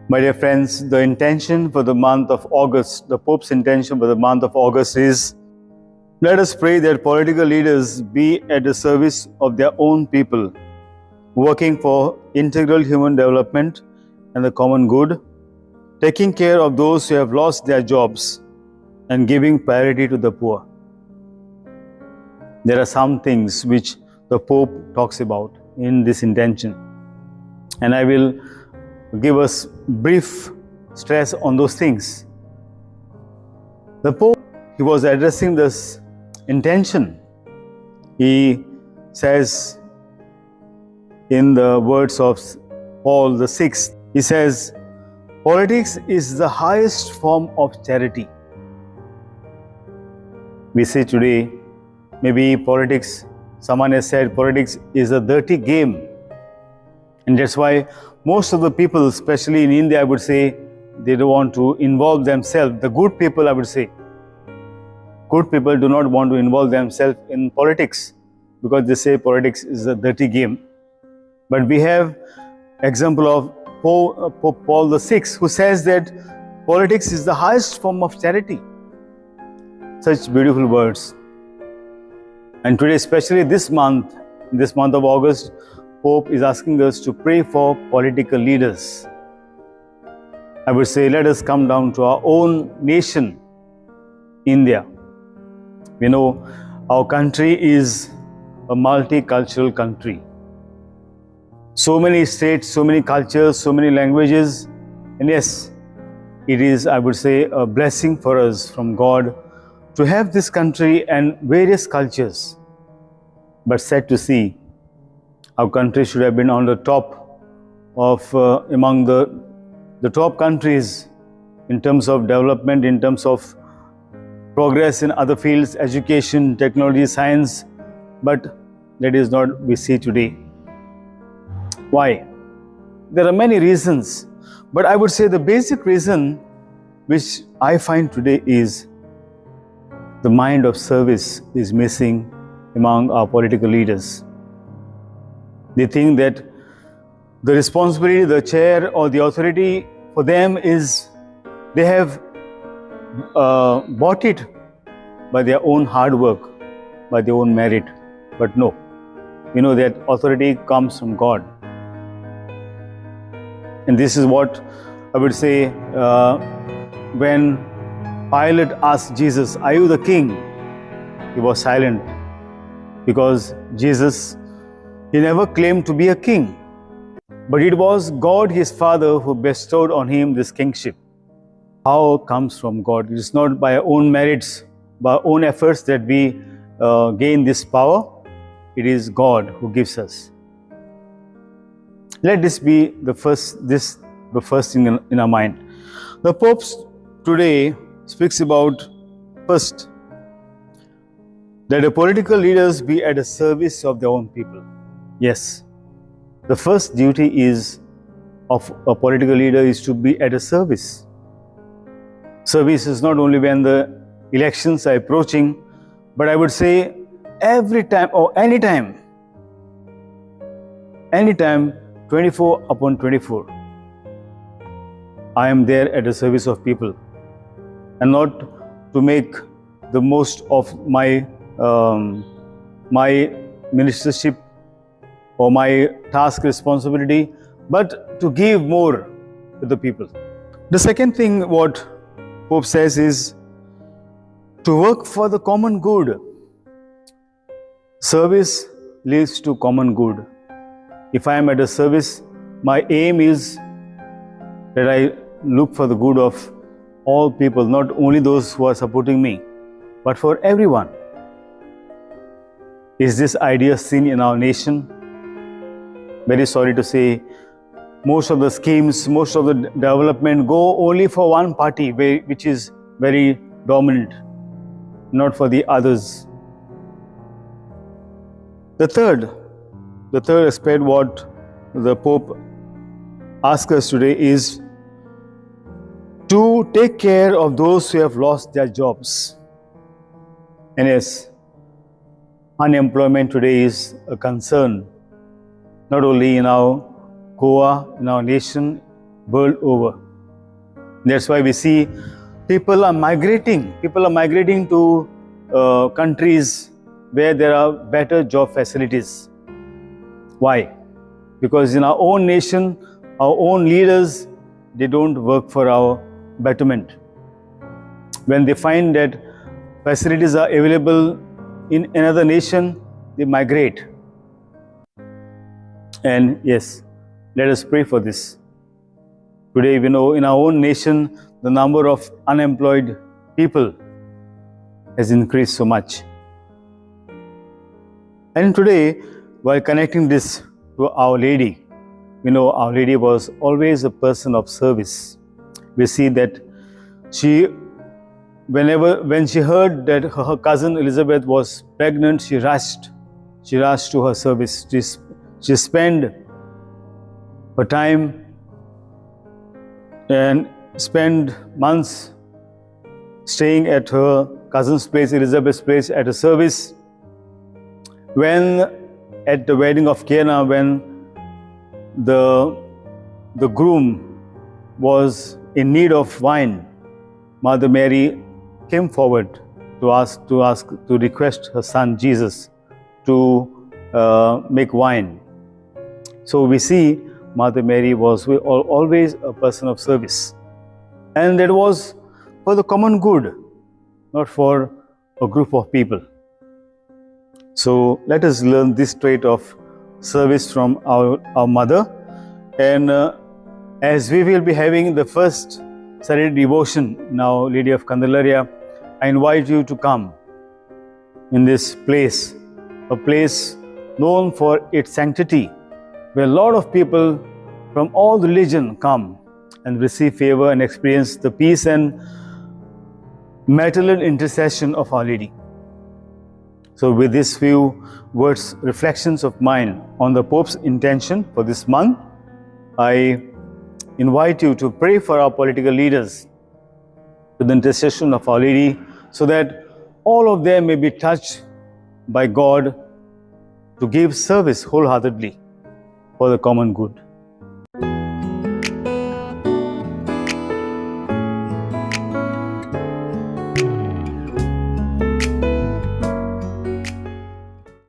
My dear friends, the intention for the month of August, the Pope's intention for the month of August is, let us pray that political leaders be at the service of their own people, working for integral human development and the common good, taking care of those who have lost their jobs, and giving priority to the poor. There are some things which the Pope talks about in this intention, and I will give us brief stress on those things. The Pope, he was addressing this intention. He says in the words of Paul VI, he says, politics is the highest form of charity. We see today, maybe politics, someone has said politics is a dirty game. And that's why most of the people, especially in India, I would say, they don't want to involve themselves. The good people, I would say, good people do not want to involve themselves in politics because they say politics is a dirty game. But we have example of Pope Paul VI, who says that politics is the highest form of charity. Such beautiful words. And today, especially this month of August, Pope is asking us to pray for political leaders. I would say, let us come down to our own nation, India. We know our country is a multicultural country. So many states, so many cultures, so many languages. And yes, it is, I would say, a blessing for us from God to have this country and various cultures. But sad to see, our country should have been on the top of, among the top countries in terms of development, in terms of progress in other fields, education, technology, science. But that is not what we see today. Why? There are many reasons. But I would say the basic reason which I find today is the mind of service is missing among our political leaders. They think that the responsibility, the chair or the authority for them is, they have bought it by their own hard work, by their own merit. But no, you know that authority comes from God. And this is what I would say when Pilate asked Jesus, "Are you the king?" He was silent because Jesus, he never claimed to be a king. But it was God, his Father, who bestowed on him this kingship. Power comes from God. It is not by our own merits, by our own efforts that we gain this power. It is God who gives us. Let this be the first thing in our mind. The Pope today speaks about, first, that the political leaders be at the service of their own people. Yes, the first duty is of a political leader is to be at a service. Service is not only when the elections are approaching, but I would say every time or anytime, 24/24, I am there at the service of people, and not to make the most of my ministership or my task responsibility, but to give more to the people. The second thing what Pope says is to work for the common good. Service leads to common good. If I am at a service, my aim is that I look for the good of all people, not only those who are supporting me, but for everyone. Is this idea seen in our nation? Very sorry to say, most of the schemes, most of the development go only for one party, which is very dominant, not for the others. The third aspect what the Pope asks us today is to take care of those who have lost their jobs. And yes, unemployment today is a concern, not only in our Goa, in our nation, world over. That's why we see people are migrating to countries where there are better job facilities. Why? Because in our own nation, our own leaders, they don't work for our betterment. When they find that facilities are available in another nation, they migrate. And yes, let us pray for this. Today, we know in our own nation, the number of unemployed people has increased so much. And today, while connecting this to Our Lady, we know Our Lady was always a person of service. We see that when she heard that her cousin Elizabeth was pregnant, she rushed to her service. She spent her time and spent months staying at her cousin's place, Elizabeth's place, at a service. When at the wedding of Cana, when the groom was in need of wine, Mother Mary came forward to request her son Jesus to make wine. So we see Mother Mary was always a person of service, and that was for the common good, not for a group of people. So let us learn this trait of service from our mother. And as we will be having the first Saturday devotion in Our Lady of Candelaria, I invite you to come in this place, a place known for its sanctity, where a lot of people from all religion come and receive favor and experience the peace and maternal intercession of Our Lady. So with these few words, reflections of mine on the Pope's intention for this month, I invite you to pray for our political leaders with the intercession of Our Lady, so that all of them may be touched by God to give service wholeheartedly for the common good.